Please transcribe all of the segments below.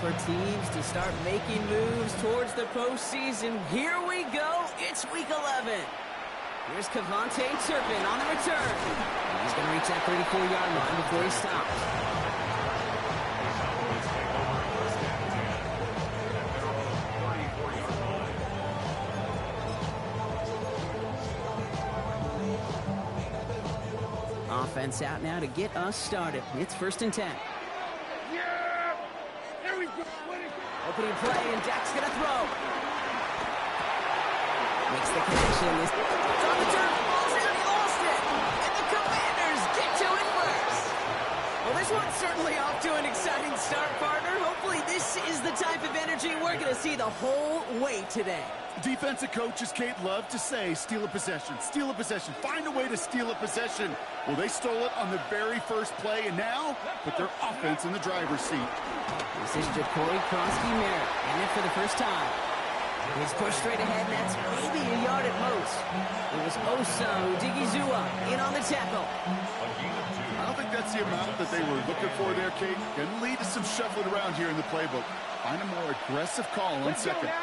for teams to start making moves towards the postseason. Here we go. It's Week 11. Here's Cavante Turpin on the return. He's going to reach that 34-yard line before he stops. Offense out now to get us started. It's 1st and 10. Yeah! There we go. Opening play, and Dak's going to throw. Makes the connection. It's on the turn. He lost it. And the Commanders get to it first. Well, this one's certainly off to an exciting start, partner. Hopefully this is the type of energy we're going to see the whole way today. Defensive coaches, Kate, love to say, steal a possession, find a way to steal a possession. Well, they stole it on the very first play, and now put their offense in the driver's seat. This is Jacory Kronsky-Merritt, and it for the first time. He's pushed straight ahead, and that's maybe a yard at most. It was Osa Odigizua in on the tackle. I don't think that's the amount that they were looking for there, Kate. Can lead to some shuffling around here in the playbook. Find a more aggressive call on second.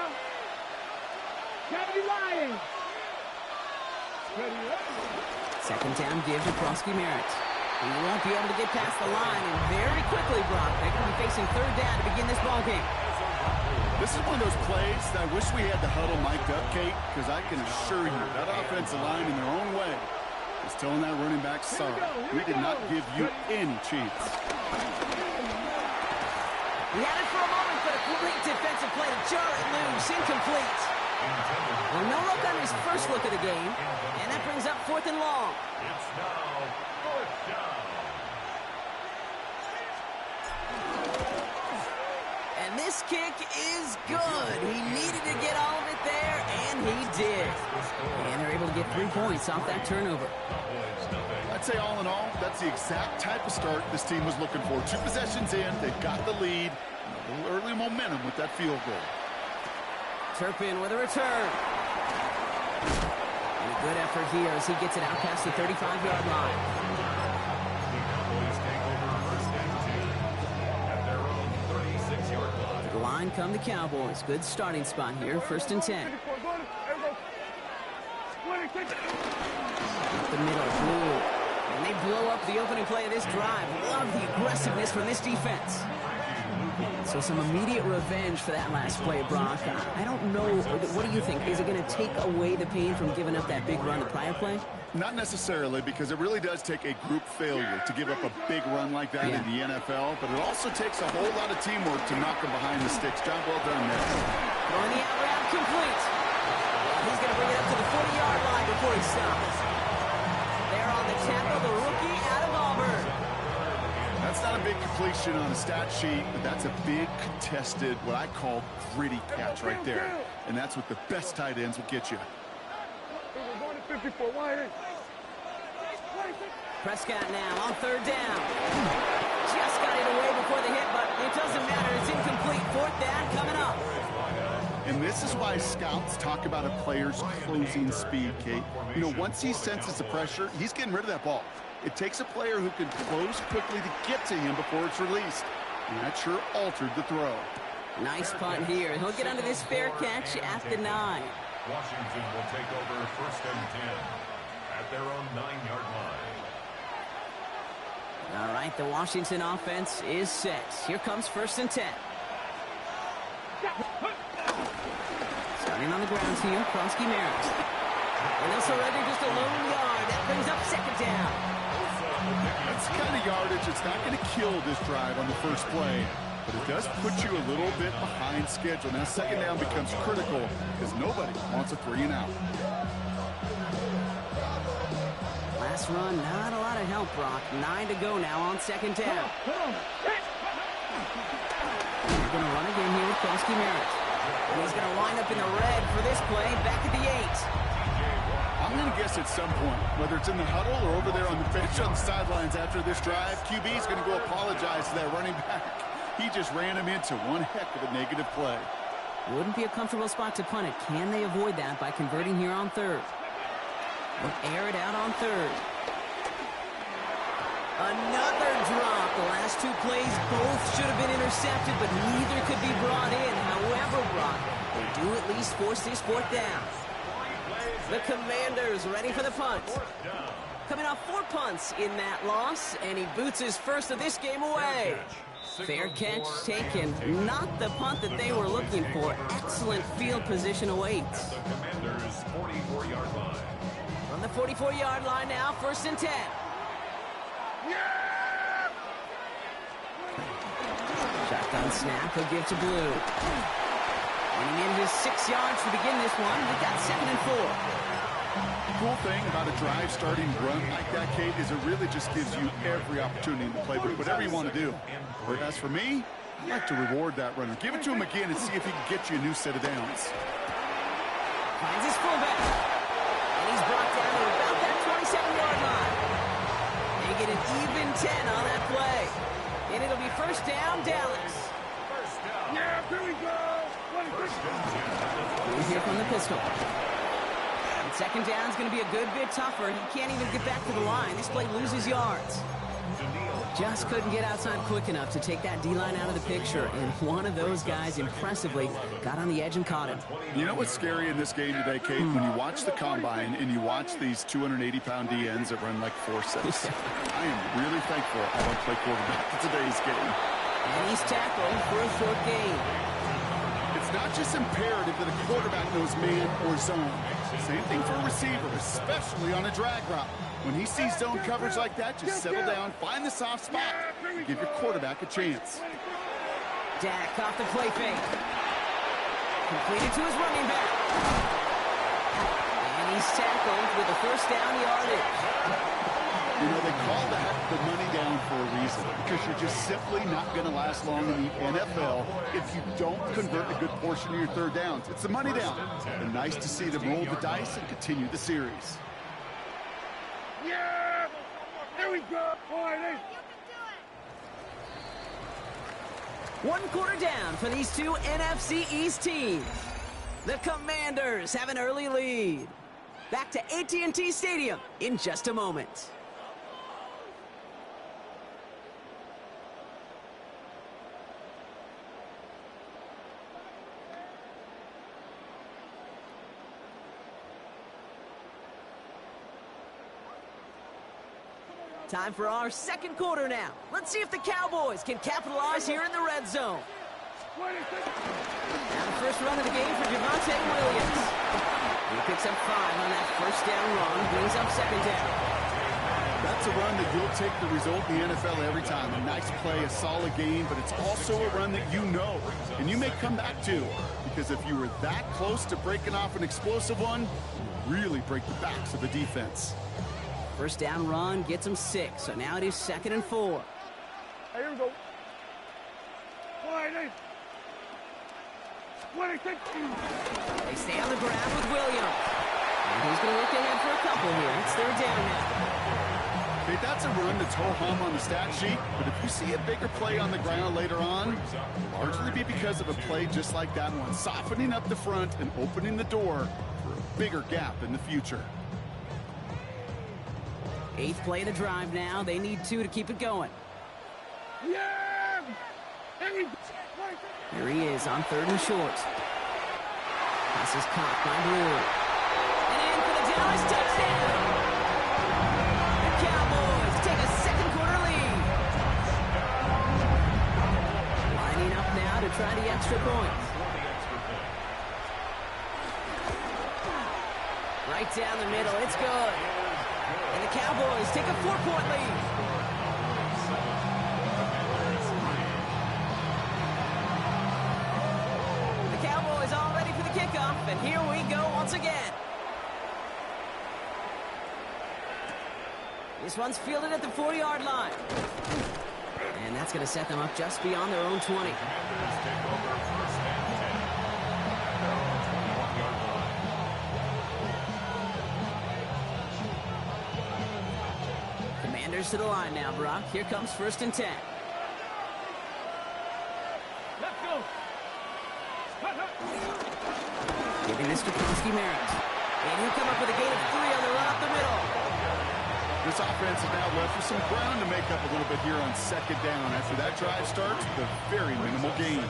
Second down give to Kronsky-Merritt. He won't be able to get past the line, and very quickly, Brock, they're going to be facing 3rd down to begin this ball game. This is one of those plays that I wish we had the huddle mic'd up, Kate, because I can assure you that offensive line in their own way is telling that running back, sorry, we did not give you any chance. He had it for a moment, but a great defensive play to jar it loose, incomplete. Well, no look on his first look of the game, and that brings up 4th and long. It's now 4th down. And this kick is good. He needed to get all of it there, and he did. And they're able to get 3 points off that turnover. I'd say all in all, that's the exact type of start this team was looking for. 2 possessions in, they got the lead, and a little early momentum with that field goal. Turpin with a return. And a good effort here as he gets it out past the 35-yard line. The line come the Cowboys. Good starting spot here, 1st and 10. Up the middle, blue. And they blow up the opening play of this drive. Love the aggressiveness from this defense. So some immediate revenge for that last play, Brock. I don't know. What do you think? Is it going to take away the pain from giving up that big run the prior play? Not necessarily, because it really does take a group failure to give up a big run like that in the NFL, but it also takes a whole lot of teamwork to knock them behind the sticks. Job well done there. Throwing the out route complete. He's going to bring it up to the 40-yard line before he stops. There on the tackle, the rookie out of Auburn. That's not a big completion on a stat sheet, but that's a big contested, what I call gritty catch right there. And that's what the best tight ends will get you. Prescott now on 3rd down. Just got it away before the hit, but it doesn't matter. It's incomplete. 4th down coming up. And this is why scouts talk about a player's closing speed, Kate. You know, once he senses the pressure, he's getting rid of that ball. It takes a player who can close quickly to get to him before it's released. And that sure altered the throw. Nice punt here. He'll get under this fair catch at the 9. Washington will take over 1st and 10 at their own 9-yard line. All right, the Washington offense is set. Here comes 1st and 10. Starting on the ground here, Kronsky-Merritt. And they'll surrender just a lone yard. That brings up 2nd down. That's the kind of yardage it's not going to kill this drive on the first play, but it does put you a little bit behind schedule. Now 2nd down becomes critical because nobody wants a 3 and out. Last run, not a lot of help, Brock. 9 to go now on 2nd down. They're going to run again here with Kronsky-Merritt. And he's going to wind up in the red for this play, back at the 8. I'm going to guess at some point, whether it's in the huddle or over there on the bench on the sidelines after this drive, QB is going to go apologize to that running back. He just ran him into one heck of a negative play. Wouldn't be a comfortable spot to punt it. Can they avoid that by converting here on 3rd? They'll air it out on 3rd. Another drop. The last two plays both should have been intercepted, but neither could be brought in. However, Brock, they do at least force this fourth down. The Commanders ready for the punt. Coming off 4 punts in that loss, and he boots his first of this game away. Fair catch taken. Not the punt that they were looking for. Excellent field position awaits. The Commanders' 44-yard line. From the 44-yard line now, 1st and 10. Shotgun snap, he'll give to Blue. Running in his 6 yards to begin this one. We've got 2nd and 4. The cool thing about a drive starting run like that, Kate, is it really just gives you every opportunity in the playbook, whatever you want to do. But as for me, I'd like to reward that runner. Give it to him again and see if he can get you a new set of downs. Finds his fullback. And he's brought down to about that 27-yard line. They get an even 10 on that play. And it'll be 1st down, Dallas. Yeah, here we go. We'll hear from the pistol. And 2nd down is going to be a good bit tougher. He can't even get back to the line. This play loses yards. Just couldn't get outside quick enough to take that D-line out of the picture. And one of those guys impressively got on the edge and caught him. You know what's scary in this game today, Kate? When you watch the combine and you watch these 280-pound DNs that run like 4.6. I am really thankful I don't play quarterback in today's game. And he's tackled for a short gain. It's not just imperative that a quarterback knows man or zone. Same thing for a receiver, especially on a drag route. When he sees zone coverage like that, just settle down, find the soft spot, and give your quarterback a chance. Dak off the play fake. Completed to his running back. And he's tackled with a 1st down yardage. You know, they call that the money down for a reason, because you're just simply not going to last long in the NFL if you don't convert a good portion of your 3rd downs. It's the money down. And nice to see them roll the dice and continue the series. Yeah! Here we go. Boy, 1 quarter down for these two NFC East teams. The Commanders have an early lead. Back to AT&T Stadium in just a moment. Time for our 2nd quarter now. Let's see if the Cowboys can capitalize here in the red zone. Now the first run of the game for Javonte Williams. He picks up 5 on that 1st down run, brings up 2nd down. That's a run that you'll take the result in the NFL every time. A nice play, a solid game, but it's also a run that you know, and you may come back to. Because if you were that close to breaking off an explosive one, you really break the backs of the defense. 1st down run gets him 6, so now it is 2nd and 4. here we go. Boy, They stay on the ground with Williams. And he's going to look ahead for a couple here. It's 3rd down now. Okay, that's a run that's ho-hum on the stat sheet, but if you see a bigger play on the ground later on, it'll largely be because of a play just like that one, softening up the front and opening the door for a bigger gap in the future. 8th play of the drive now. They need 2 to keep it going. yeah! Here he is on 3rd and short. Pass is caught by Blue. And in for the Dallas touchdown! The Cowboys take a 2nd quarter lead. Lining up now to try the extra point. Right down the middle. It's good. And the Cowboys take a 4-point lead. The Cowboys all ready for the kickoff, and here we go once again. This one's fielded at the 40-yard line. And that's going to set them up just beyond their own 20. Commanders to the line now, Brock. Here comes 1st and 10. Let's go. Giving this to Merritt. And he'll come up with a gain of 3 on the run up the middle. This offense is now left with some ground to make up a little bit here on second down after that drive starts with a very minimal gain.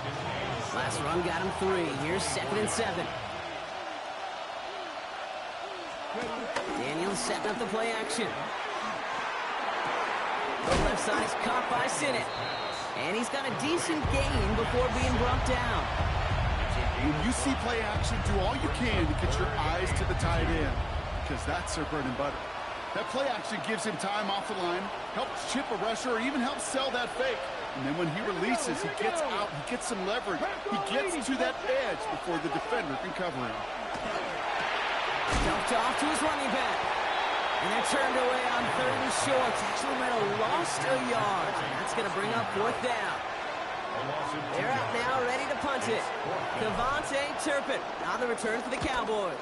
Last run got him 3. Here's 2nd and 7. Daniels setting up the play action. The left side is caught by Sinnott. And he's got a decent gain before being brought down. When you see play action, do all you can to get your eyes to the tight end, because that's their bread and butter. That play action gives him time off the line, helps chip a rusher, or even helps sell that fake. And then when he releases, he gets out, he gets some leverage. He gets to that edge before the defender can cover him. Dumped off to his running back. And they're turned away on 3rd and short. Actually might have lost a yard. And that's going to bring up 4th down. They're out now, ready to punt it. Devontae Turpin on the return for the Cowboys.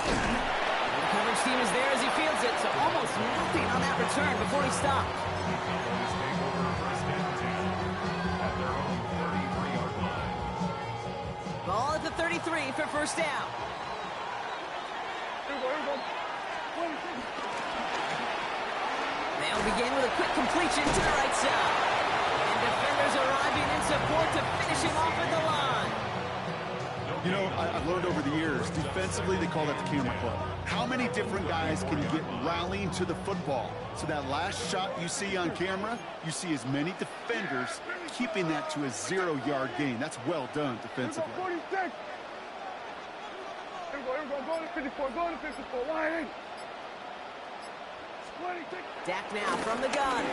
The coverage team is there as he fields it, so almost nothing on that return before he stopped. Ball at the 33 for 1st down. They'll begin with a quick completion to the right side. And defenders arriving in support to finish him off at the line. You know, I've learned over the years, defensively they call that the camera club. How many different guys can you get rallying to the football? So that last shot you see on camera, you see as many defenders keeping that to a 0-yard gain. That's well done defensively. Go to 54, go to 54, wide in. Dak now from the gun.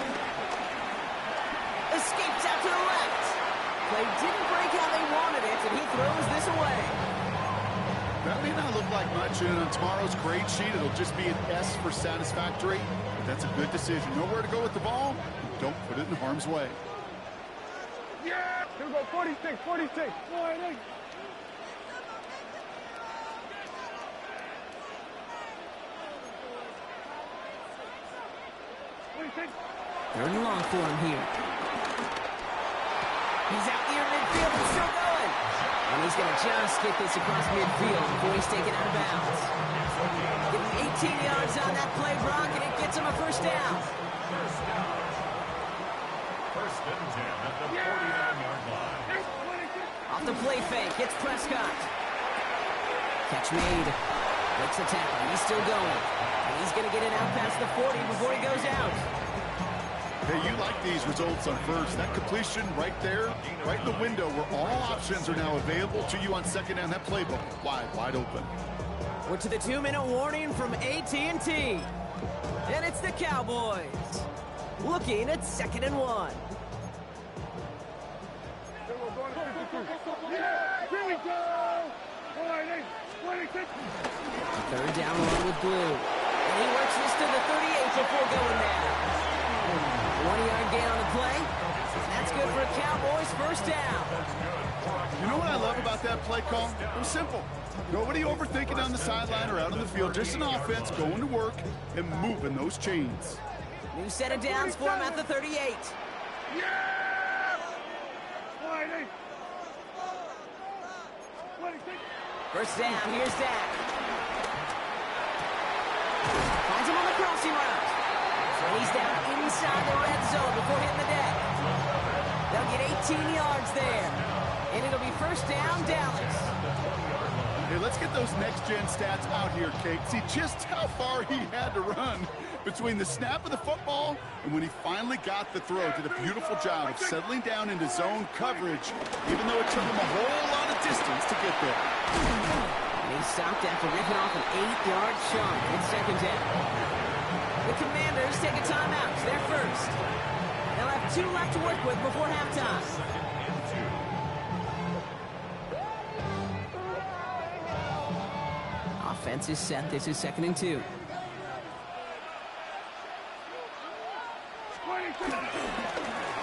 Escapes out to the left. Play didn't break how they wanted it, and he throws this away. That may not look like much, and on tomorrow's grade sheet, it'll just be an S for satisfactory. But that's a good decision. Know where to go with the ball. Don't put it in harm's way. Yeah! Here we go, 46, 46, wide in. Third and long for him here. He's out near midfield and still going. And he's going to just get this across midfield before he's taken out of bounds. Getting 18 yards on that play, Brock, and it gets him a 1st down. 1st and 10 at the 49-yard line. Off the play fake, it's Prescott. Catch made. Breaks the tackle. He's still going. And he's going to get it out past the 40 before he goes out. Hey, you like these results on 1st. That completion right there, right in the window where all options are now available to you on 2nd down. That playbook wide open. We're to the 2-minute warning from AT&T. And it's the Cowboys looking at 2nd and 1. Here we go! Wide in, 26. 3rd down along with Blue. And he works this to the 38 before going down. 20-yard gain on the play. And that's good for a Cowboys 1st down. You know what I love about that play call? It was simple. Nobody overthinking on the sideline or out on the field. Just an offense going to work and moving those chains. New set of downs for him at the 38. Yeah! Wide in. 26. 1st down, here's Dak. Finds him on the crossing route. And he's down inside the red zone before hitting the deck. They'll get 18 yards there. And it'll be 1st down, Dallas. Hey, let's get those next-gen stats out here, Kate. See just how far he had to run between the snap of the football and when he finally got the throw. Did a beautiful job of settling down into zone coverage, even though it took him a whole lot of distance to get there. And he stopped after ripping off an 8-yard chunk. It's 2nd down. The Commanders take a timeout. They're 1st. They'll have 2 left to work with before halftime. Offense is set. This is 2nd and 2.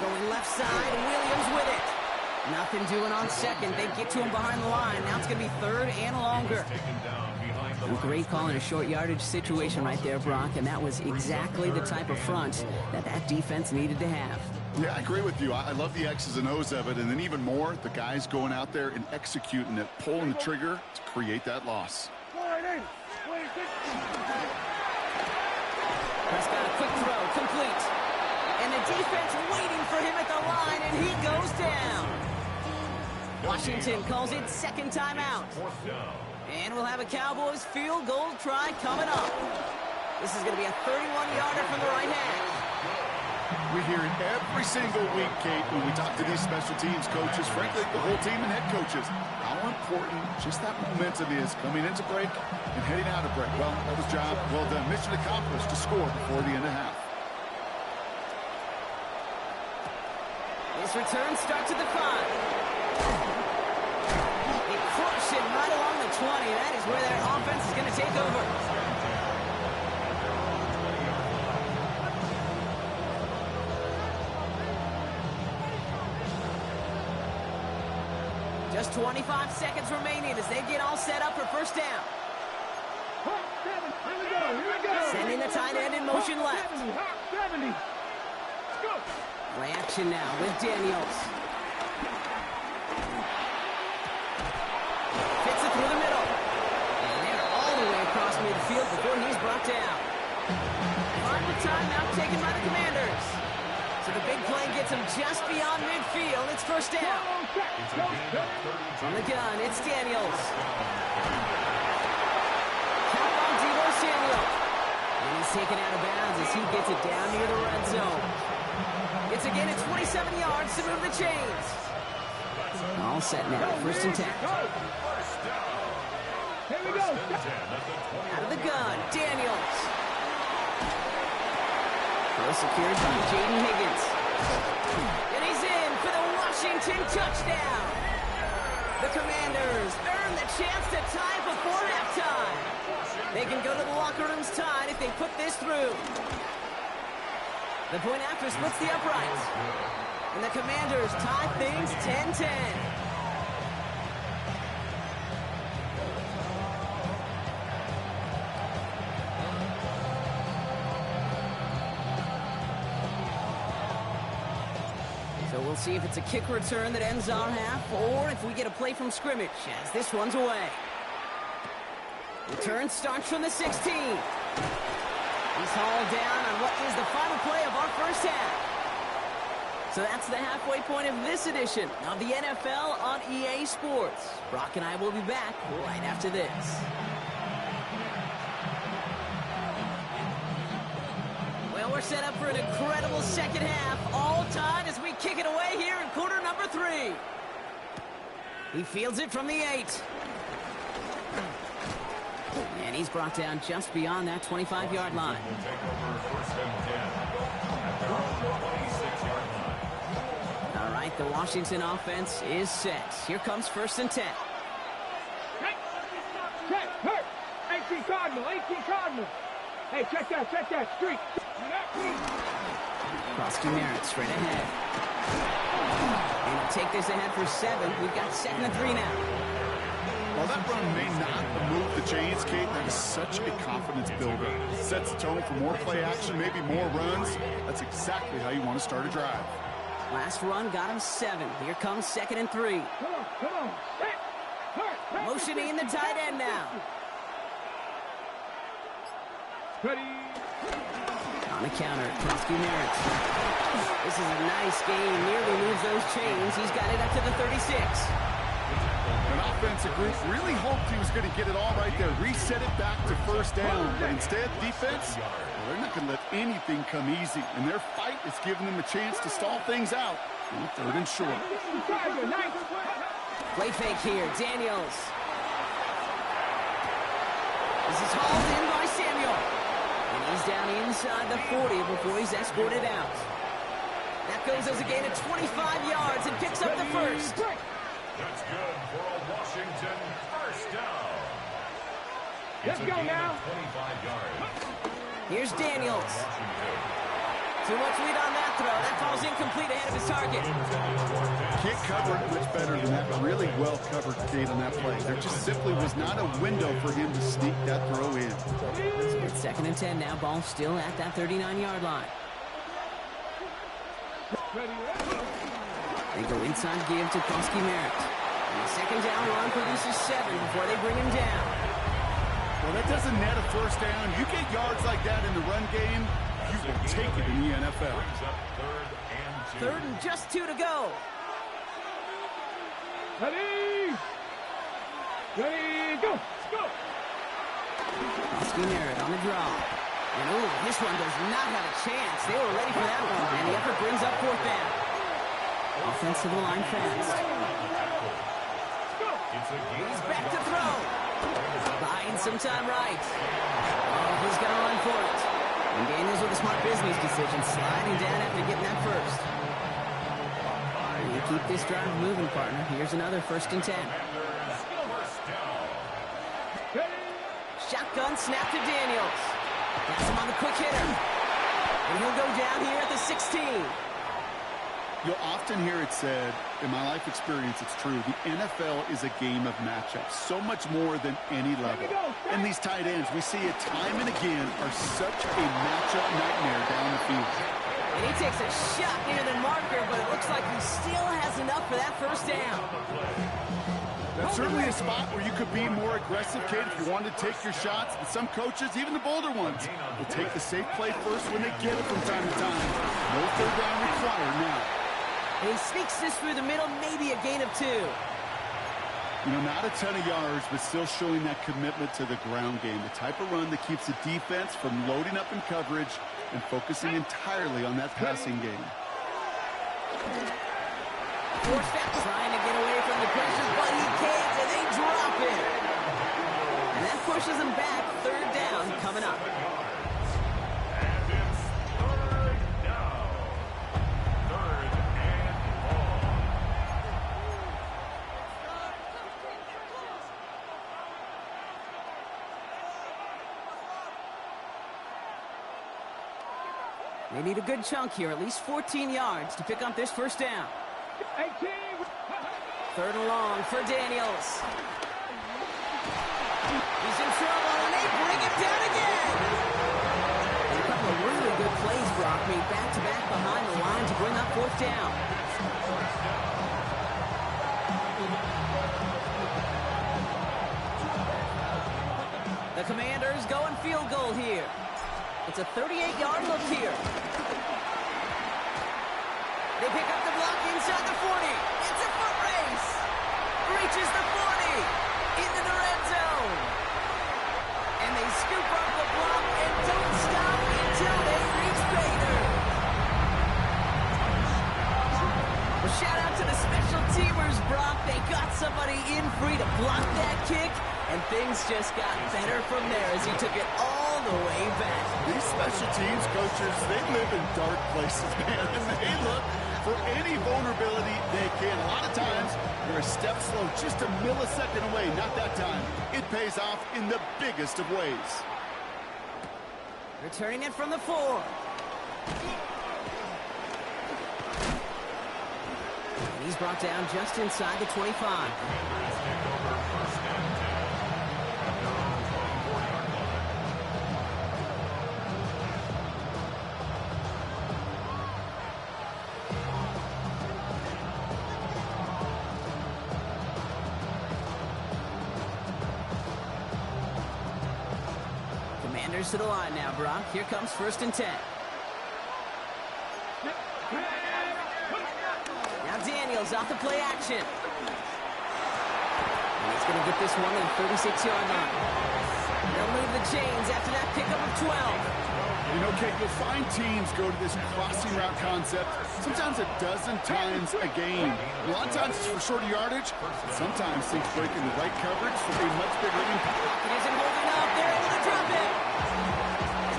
Going left side, and Williams with it. Nothing doing on 2nd. They get to him behind the line. Now it's going to be 3rd and longer. A great call in a short yardage situation right there, Brock, and that was exactly the type of front that defense needed to have. Yeah, I agree with you. I love the X's and O's of it, and then even more, the guys going out there and executing it, pulling the trigger to create that loss. defense waiting for him at the line, and he goes down. Washington calls it second timeout. And we'll have a Cowboys field goal try coming up. This is going to be a 31-yarder from the right hash. We hear it every single week, Kate, when we talk to these special teams coaches, frankly, the whole team and head coaches, how important just that momentum is coming into break and heading out of break. Well, that was job well done. Mission accomplished to score before the end of half. This return starts at the 5. They crush it right along the 20. That is where their offense is going to take over. Just 25 seconds remaining as they get all set up for first down. Sending the tight end in motion left. 70. Play action now with Daniels. Fits it through the middle. And they're all the way across midfield before he's brought down. Final timeout taken by the Commanders. So the big play gets him just beyond midfield. It's first down. From the gun, it's Daniels. Count on Deebo Samuel. And he's taken out of bounds as he gets it down near the red zone. It's again at 27 yards to move the chains. All set now, first and 10. Here we go. Out of the gun, Daniels. Well secured by Jaden Higgins. And he's in for the Washington touchdown. The Commanders earn the chance to tie before halftime. They can go to the locker rooms tied if they put this through. The point after splits the uprights. And the Commanders tie things 10-10. So we'll see if it's a kick return that ends our half, or if we get a play from scrimmage, as this one's away. Return starts from the 16. He's hauled down on what is the final play of our first half. So that's the halfway point of this edition of the NFL on EA Sports. Brock and I will be back right after this. Well, we're set up for an incredible second half, all tied as we kick it away here in quarter number 3. He fields it from the 8. And he's brought down just beyond that 25-yard line. All right, the Washington offense is set. Here comes first and 10. Check, hurt. 18 Cardinal, 18 Cardinal. Hey, check that, street. Krosky Merritt straight ahead. And he'll take this ahead for 7. We've got 2nd and 3 now. While that run may not move the chains, Kate, that is such a confidence builder. It sets the tone for more play action, maybe more runs. That's exactly how you want to start a drive. Last run got him 7. Here comes 2nd and 3. Come on. Motioning the tight end now. Ready. On the counter, Krosky Merritt. This is a nice game. Nearly moves those chains. He's got it up to the 36. An offensive group really hoped he was going to get it all right there, reset it back to first down. But instead, defense, well, they're not going to let anything come easy. And their fight is giving them a chance to stall things out on 3rd and short. Play fake here, Daniels. This is hauled in by Samuel. And he's down inside the 40 before he's escorted out. That goes as a gain of 25 yards and picks up the first. That's good for a Washington first down. Let's go now. 25 yards. Here's Daniels. Too much lead on that throw. That falls incomplete ahead of his target. Can't cover it much better than that. Really well covered, Kate, on that play. There just simply was not a window for him to sneak that throw in. So it's 2nd and 10 now. Ball still at that 39-yard line. They go inside give to Krosky Merritt. And the 2nd down run produces 7 before they bring him down. Well, that doesn't net a first down. You get yards like that in the run game, you will take it in the NFL. Third and just 2 to go. Ready? Ready, go! Let's go! Skinner on the draw. And ooh, this one does not have a chance. They were ready for that one. And the effort brings up 4th down. Offense to the line fast. He's back to throw. Buying some time right. Oh, he's going to run for it. And Daniels with a smart business decision, sliding down after getting that first. And you keep this drive moving, partner. Here's another 1st and 10. Shotgun snap to Daniels. That's him on the quick hitter. And he'll go down here at the 16. You'll often hear it said, in my life experience, it's true, the NFL is a game of matchups, so much more than any level. And these tight ends, we see it time and again, are such a matchup nightmare down the field. And he takes a shot near the marker, but it looks like he still has enough for that 1st down. That's certainly a spot where you could be more aggressive, Kate, if you wanted to take your shots. And some coaches, even the bolder ones, will take the safe play first when they get it from time to time. No 3rd down required now. And he sneaks this through the middle, maybe a gain of 2. You know, not a ton of yards, but still showing that commitment to the ground game. The type of run that keeps the defense from loading up in coverage and focusing entirely on that passing game. Forced out, trying to get away from the pressure, but he can't, and they drop it. And that pushes him back. 3rd down coming up. And it's 3rd down. 3rd and long. They need a good chunk here, at least 14 yards to pick up this 1st down. 18. 3rd and long for Daniels. He's in trouble, and they bring him down again. And a couple of really good plays, Brock, made back-to-back behind the line to bring up 4th down. The Commanders going field goal here. It's a 38-yard look here. They pick up the block inside the 40. It's a foot race. Reaches the 40. Into the red zone. And they scoop up the block and don't stop until they reach Bader. Well, shout out to the special teamers, Brock. They got somebody in free to block that kick, and things just got better from there as he took it all the way back. These special teams coaches, they live in dark places, man, and they look for any vulnerability they can. A lot of times, they're a step slow, just a millisecond away. Not that time. It pays off in the biggest of ways. Returning it from the 4. And he's brought down just inside the 25. To the line now, Brock. Here comes 1st and 10. Now Daniels off the play action. And he's going to get this one to the 36-yard line. They'll move the chains after that pickup of 12. You know, Kate, you'll find teams go to this crossing route concept sometimes a dozen times a game. A lot of times it's for shorter yardage. Sometimes things break in the right coverage for a much bigger impact. It isn't holding up. They're able to drop it.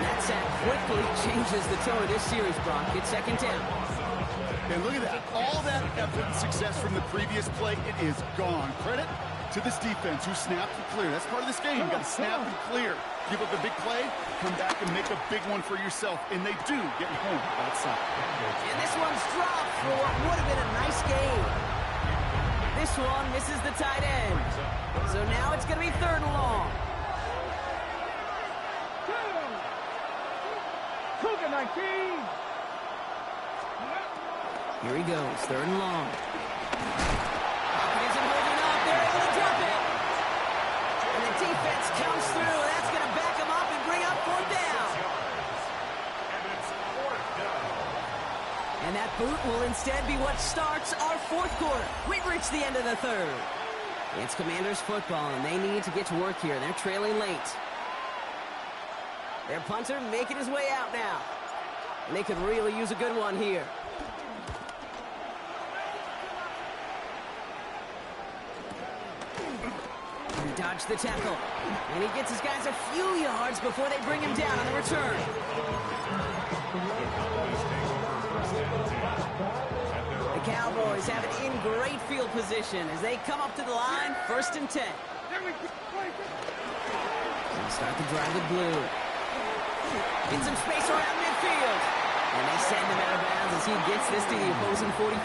That sack quickly changes the tone of this series, Brock. It's 2nd down. And look at that. All that effort and success from the previous play, it is gone. Credit to this defense who snapped and cleared. That's part of this game. You got to snap and clear. Give up a big play, come back and make a big one for yourself. And they do get home outside. And this one's dropped for what would have been a nice game. This one misses the tight end. So now it's going to be 3rd and long. 19. Here he goes, 3rd and long. Pocket isn't holding up. They're able to drop it. And the defense comes through. That's going to back him up and bring up 4th down. And it's boot will instead be what starts our fourth quarter. We've reached the end of the third. It's Commanders football, and they need to get to work here. They're trailing late. Their punter making his way out now. And they could really use a good one here. He dodged the tackle. And he gets his guys a few yards before they bring him down on the return. The Cowboys have it in great field position as they come up to the line, 1st and 10. Start the drive with blue. In some space around midfield. And they send him out of bounds as he gets this to the opposing 45.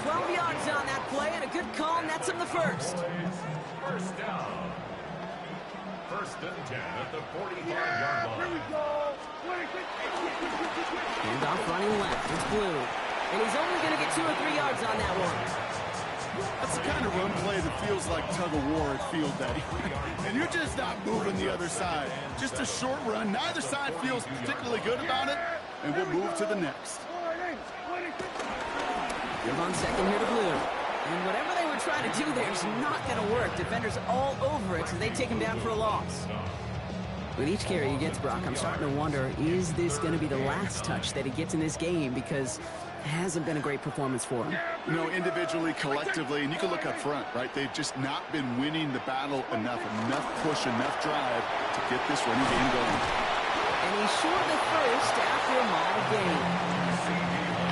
12 yards on that play and a good call nets him the first. First down. 1st and 10 at the 45-yard line. Here we go. Handoff running left. It's blue. And he's only going to get 2 or 3 yards on that one. That's the kind of run play that feels like tug-of-war at field day. And you're just not moving the other side. Just a short run. Neither side feels particularly good about it. And we'll move to the next. Give on second here to blue. And whatever they were trying to do there is not going to work. Defenders all over it, so they take him down for a loss. With each carry he gets, Brock, I'm starting to wonder, is this going to be the last touch that he gets in this game? Because it hasn't been a great performance for him. You know, individually, collectively, and you can look up front, right? They've just not been winning the battle enough push, enough drive to get this running game going. And he's short the first after a model game.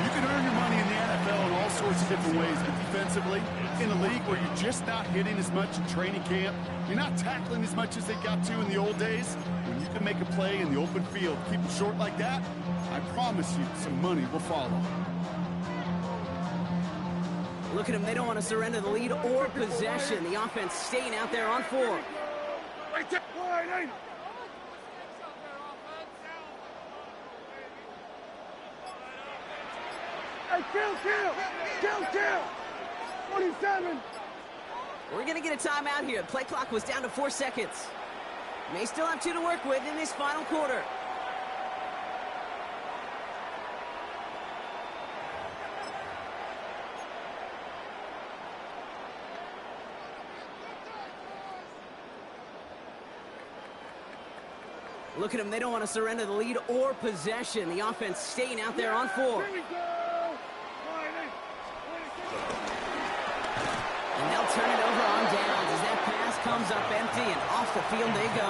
You can earn your money in the NFL in all sorts of different ways, but defensively, in a league where you're just not hitting as much in training camp, you're not tackling as much as they got to in the old days, when you can make a play in the open field, keep them short like that, I promise you some money will follow. Look at them. They don't want to surrender the lead or possession. The offense staying out there on 4. Hey, kill! 47. We're going to get a timeout here. Play clock was down to 4 seconds. May still have 2 to work with in this final quarter. Look at them. They don't want to surrender the lead or possession. The offense staying out there on 4. Here we go. And they'll turn it over on downs as that pass comes up empty and off the field they go.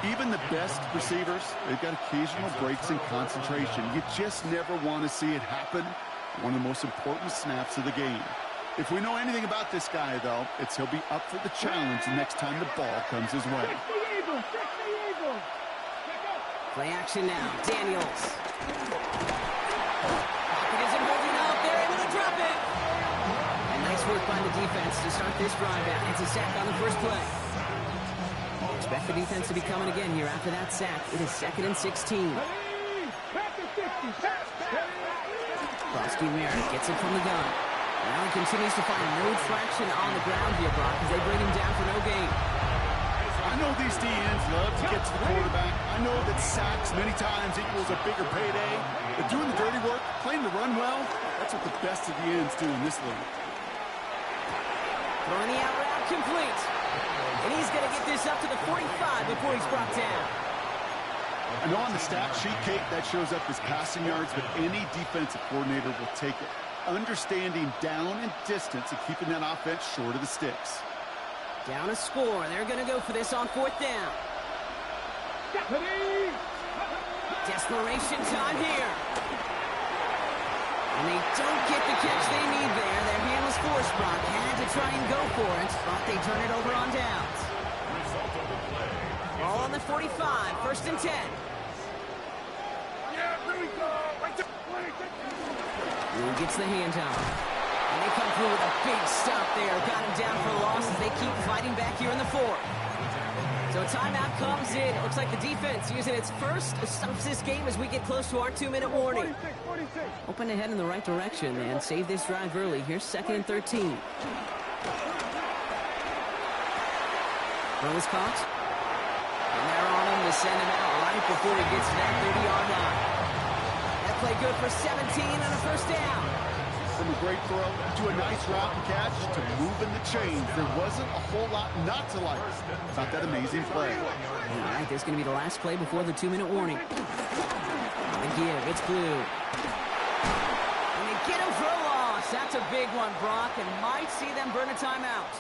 Even the best receivers, they've got occasional breaks in concentration. You just never want to see it happen. One of the most important snaps of the game. If we know anything about this guy, though, it's he'll be up for the challenge the next time the ball comes his way. Play action now. Daniels. Pocket isn't holding up. They're able to drop it. And nice work by the defense to start this drive out. It's a sack on the first play. Expect the defense to be coming again here after that sack. It is 2nd and 16. Krosky Merritt gets it from the gun. Now he continues to find no traction on the ground here, Brock, as they bring him down for no gain. I know these DNs love to get to the quarterback. I know that sacks many times equals a bigger payday. But doing the dirty work, playing the run well, that's what the best of the ends do in this league. Throwing the out route complete. And he's going to get this up to the 45 before he's brought down. I know on the stat sheet, Kate, that shows up as passing yards, but any defensive coordinator will take it. Understanding down and distance and keeping that offense short of the sticks. Down a score. They're going to go for this on 4th down. Desperation time here. And they don't get the catch they need there. Their hand was forced, Brock. Had to try and go for it, but they turn it over on downs. Ball on the 45, 1st and 10. Who gets the handoff? And they come through with a big stop there. Got him down for a loss as they keep fighting back here in the 4th. So a timeout comes in. It looks like the defense using its first stops this game as we get close to our 2-minute warning. 46. Hoping to head in the right direction and save this drive early. Here's 2nd and 13. Throw is caught. And they're on him to send him out right before he gets to that 30-yard line. That play good for 17 and a first down. From a great throw to a nice route and catch to moving the chains, there wasn't a whole lot not to like about that amazing play. All right, this is going to be the last play before the 2-minute warning. On the give, it's Blue. And they get him for a loss. That's a big one, Brock, and might see them burn a timeout.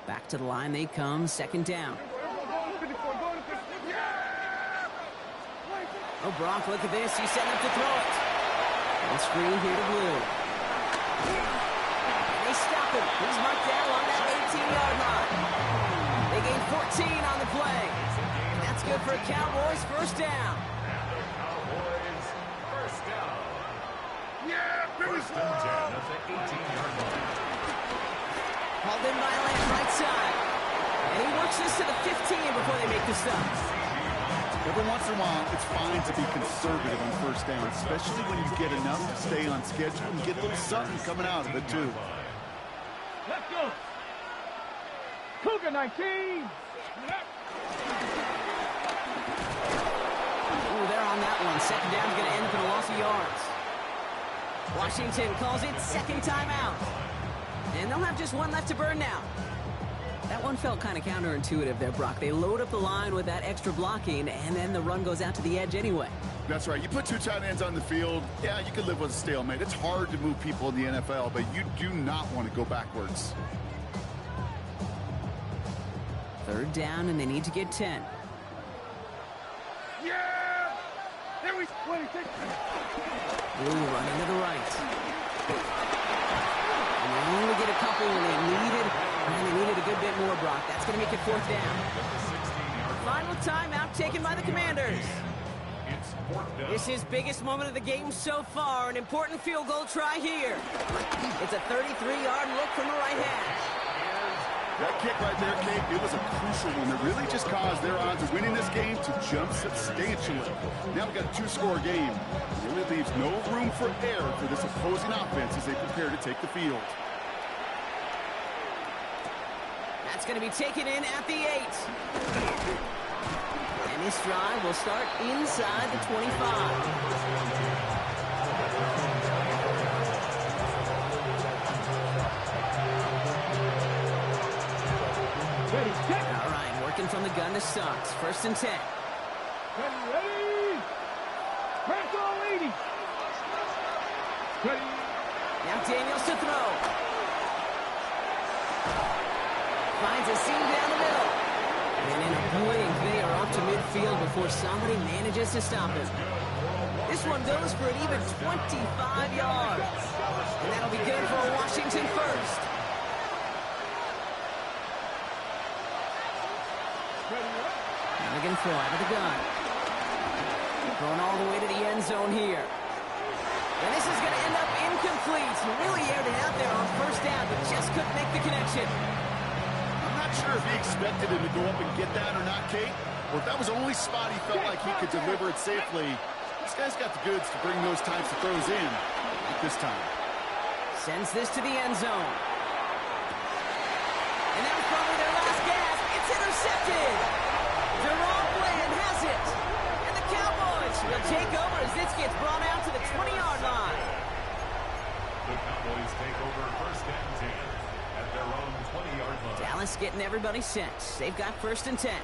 Back to the line they come, second down. Oh, Brock, look at this. He's setting up to throw it. On screen here to Blue. And they stop him. He's marked down on that 18-yard line. They gain 14 on the play. And that's good for a Cowboys first down. Cowboys first down. First and 10 at the 18-yard line. Called in by Lance right side. And he works this to the 15 before they make the stop. Every once in a while, it's fine to be conservative on first down, especially when you get enough to stay on schedule and get a little something coming out of it, too. Let's go. Cougar 19. Ooh, they're on that one. Second down is going to end up in a loss of yards. Washington calls it second timeout. And they'll have just one left to burn now. That one felt kind of counterintuitive there, Brock. They load up the line with that extra blocking, and then the run goes out to the edge anyway. That's right. You put two tight ends on the field, yeah, you can live with a stalemate. It's hard to move people in the NFL, but you do not want to go backwards. Third down, and they need to get 10. Yeah! There we 26. Blue running to the right. And they only get a couple when they needed. And they needed a good bit more, Brock. That's going to make it fourth down. Final timeout taken by the Commanders. This is biggest moment of the game so far. An important field goal try here. It's a 33-yard look from the right hash. That kick right there, Kate, it was a crucial one that really just caused their odds of winning this game to jump substantially. Now we've got a two-score game. It really leaves no room for error for this opposing offense as they prepare to take the field. That's going to be taken in at the 8. And this drive will start inside the 25. All right, working from the gun to start. First and 10. Ready? Press all 80. Ready? Now Daniels to throw. Finds a seam down the middle. And in a blink, they are off to midfield before somebody manages to stop him. This one goes for an even 25 yards. And that'll be good for a Washington first. Now they're going to throw out of the gun. Going all the way to the end zone here. And this is going to end up incomplete. Really aired it out there on first down, but just couldn't make the connection. Sure if he expected him to go up and get that or not, Kate, or if that was the only spot he felt like he could deliver it safely. This guy's got the goods to bring those types of throws in at this time. Sends this to the end zone. And that was probably their last gasp. It's intercepted. Deron Bland has it. And the Cowboys will take over as this gets brought out to the 20-yard line. The Cowboys take over first and 10 at their own 20-yard line. Dallas getting everybody set. They've got first and 10.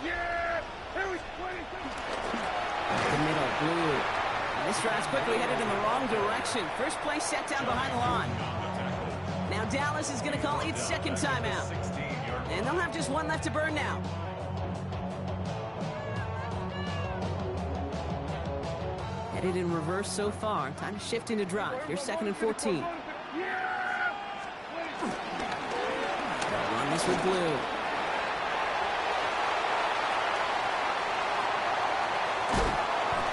Yeah! Here we 26. The middle, Blue. And this drive's quickly headed in the wrong direction. First play set down behind the line. Now Dallas is going to call its second timeout. And they'll have just one left to burn now. Headed in reverse so far. Time to shift into drive. Here's second and 14. They'll run this with Blue.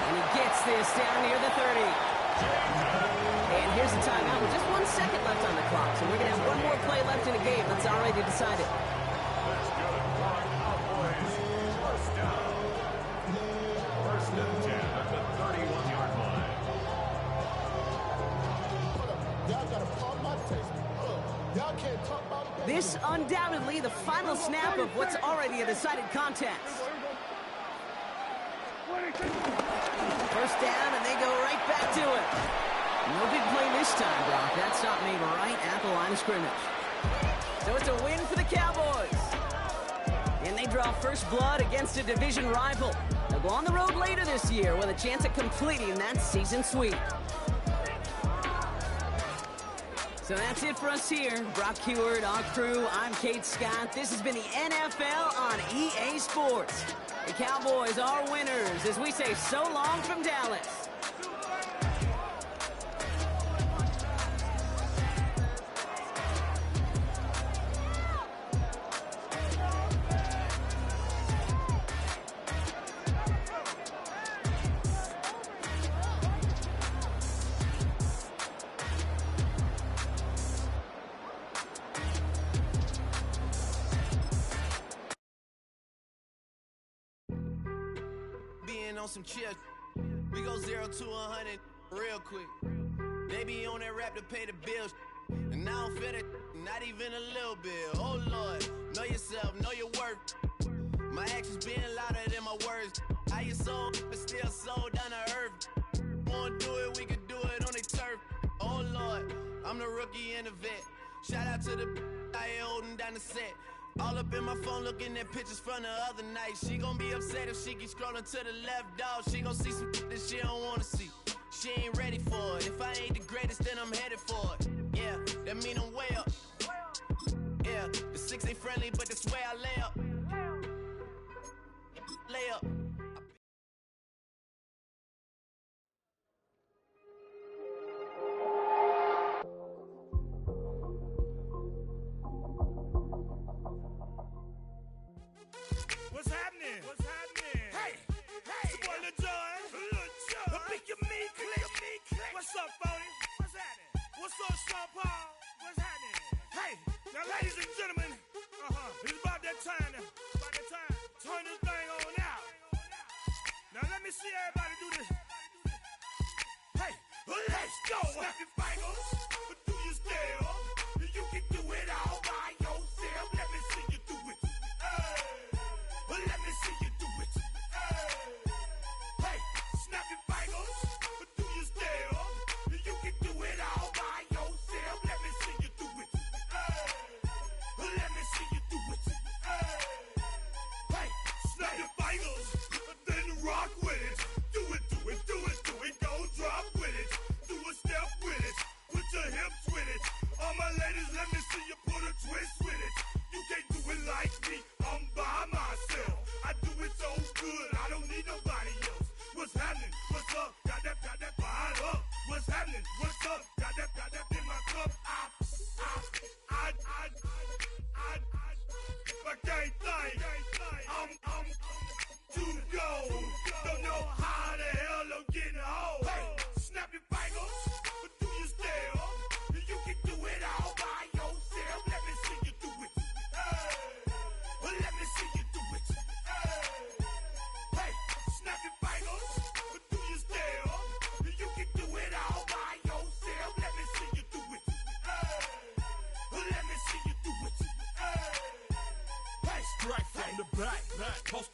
And he gets this down near the 30. And here's the timeout with just 1 second left on the clock. So we're going to have one more play left in the game that's already decided. First down. First and 10 at the 31-yard line. Y'all gotta pump my taste. Y'all can't talk about that. This undoubtedly the final snap of what's already a decided contest. First down, and they go right back to it. No big play this time, Brock. That stop made right at the line of scrimmage. So it's a win for the Cowboys. And they draw first blood against a division rival. They'll go on the road later this year with a chance at completing that season sweep. So that's it for us here. Brock Heward, our crew, I'm Kate Scott. This has been the NFL on EA Sports. The Cowboys are winners as we say so long from Dallas. On some chill, we go 0 to 100 real quick. They be on that rap to pay the bills, and I don't feel it, not even a little bit. Oh Lord, know yourself, know your worth. My actions being louder than my words. How you sold, but still sold down to earth. Wanna do it, we could do it on the turf. Oh Lord, I'm the rookie and the vet. Shout out to the I ain't holding down the set. All up in my phone looking at pictures from the other night. She gon' be upset if she keep scrolling to the left, dog. She gon' see some that she don't wanna see. She ain't ready for it. If I ain't the greatest, then I'm headed for it. Yeah, that mean I'm way up. Yeah, the 6 ain't friendly, but that's where I lay up. Lay up. What's happening? What's happening? Hey, hey, it's your boy Lil Jon. Pick your meat click. What's up, Phony? What's happening? What's up, Sean Paul? What's happening? Hey, now, ladies and gentlemen, it's about that time. Turn this thing on out. Now let me see everybody do this. Hey, let's go. Snap your fingers, but do you still? You can do it all by yourself. Let me see you do it. Let me see you do it. Hey, snap your fingers, but do you still? You can do it all by yourself. Let me see you do it. Let me see you do it. Hey, snap your fingers, then rock with it. Do it, go drop with it. Do a step with it, put your hips with it. All my ladies, let me see you put a twist with it. You can't do it like me, I'm by myself. I do it so good, I don't need nobody else. What's happening? What's up? Got that fired up. What's happening? What's up? Got that in my cup. I can't think. I'm too go. Don't know how the hell I'm getting home. Hey, snap your fingers, but do you still? You can do it all by yourself. Let me see you do it. Let me see you do it. Hey, snap your fingers, but do you still? You can do it all by yourself. Let me see you do it. Let me see you do it. Hey, strike from the back, post